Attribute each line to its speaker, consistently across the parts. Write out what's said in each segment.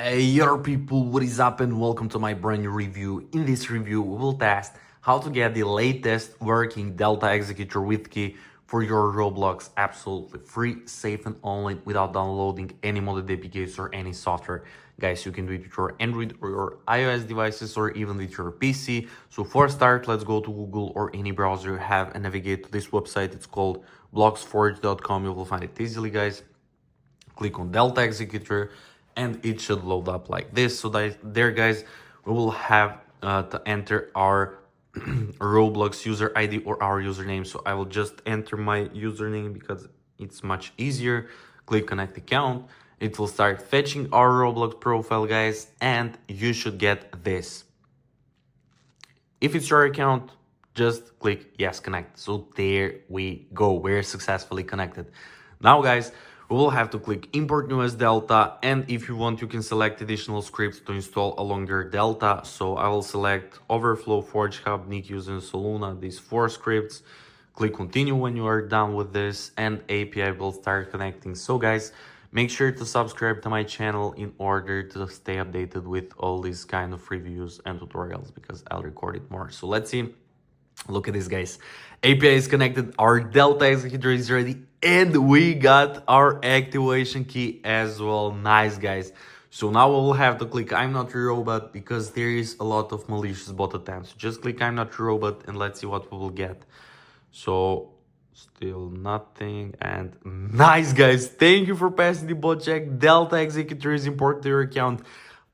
Speaker 1: Hey your people, what is up and welcome to my brand new review. In this review we will test how to get the latest working Delta Executor with key for your Roblox absolutely free, safe and online without downloading any modded APKs or any software. Guys, you can do it with your Android or your iOS devices or even with your PC. So for start, let's go to Google or any browser you have and navigate to this website. It's called bloxforge.com. You will find it easily, guys. Click on Delta Executor and it should load up like this. So that there, guys, we will have to enter our Roblox user ID or our username. So I will just enter my username because it's much easier. Click connect account. It will start fetching our Roblox profile, guys, and you should get this. If it's your account, just click yes, connect. So there we go. We're successfully connected. Now, guys, we will have to click import new as Delta, and if you want, you can select additional scripts to install along your Delta. So I will select Overflow, Forge Hub, NICUs, and Soluna, these 4 scripts. Click continue when you are done with this, and API will start connecting. So guys, make sure to subscribe to my channel in order to stay updated with all these kind of reviews and tutorials, because I'll record it more. So let's see. Look at this, guys. API is connected, our Delta Executor is ready, and we got our activation key as well. Nice, guys. So now we'll have to click I'm not a robot because there is a lot of malicious bot attempts. Just click I'm not a robot and let's see what we will get. So still nothing, and nice, guys. Thank you for passing the bot check. Delta Executor is important to your account.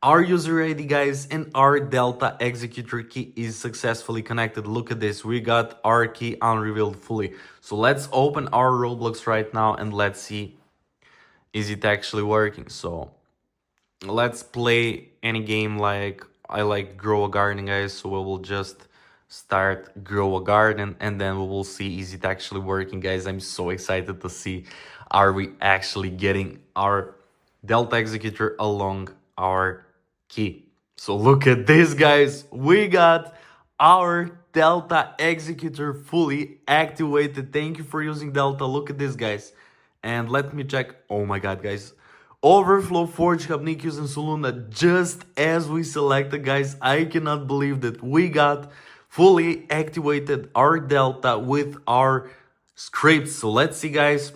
Speaker 1: Our user ID, guys, and our Delta Executor key is successfully connected. Look at this. We got our key unrevealed fully. So let's open our Roblox right now and let's see, is it actually working? So let's play any game. Like I like grow a garden, guys. So we will just start grow a garden and then we will see, is it actually working, guys? I'm so excited to see, are we actually getting our Delta Executor along our key. So look at this, guys. We got our Delta Executor fully activated. Thank you for using Delta. Look at this, guys. And let me check. Oh my god, guys. Overflow, Forge Hub, NICUs, and Soluna, just as we selected, guys. I cannot believe that we got fully activated our Delta with our scripts. So let's see, guys.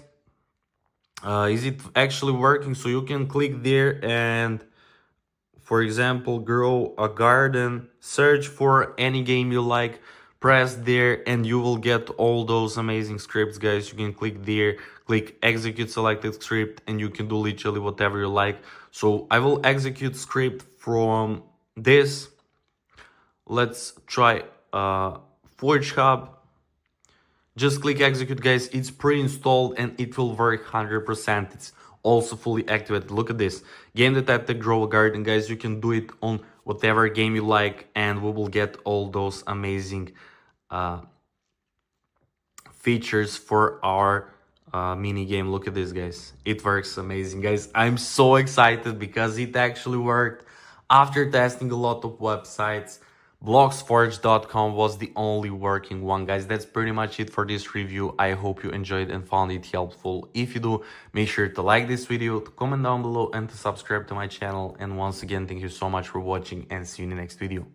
Speaker 1: Is it actually working? So you can click there and, for example, grow a garden, search for any game you like, press there and you will get all those amazing scripts, guys. You can click there, click execute selected script, and you can do literally whatever you like. So I will execute script from this. Let's try Forge Hub. Just click execute, guys. It's pre-installed and it will work 100%. It's also fully activated. Look at this. Game detected, grow a garden, guys. You can do it on whatever game you like and we will get all those amazing features for our mini game. Look at this, guys. It works amazing, guys. I'm so excited because it actually worked. After testing a lot of websites, bloxforge.com was the only working one, guys. That's pretty much it for this review. I hope you enjoyed and found it helpful. If you do, make sure to like this video, to comment down below, and to subscribe to my channel. And once again, thank you so much for watching and see you in the next video.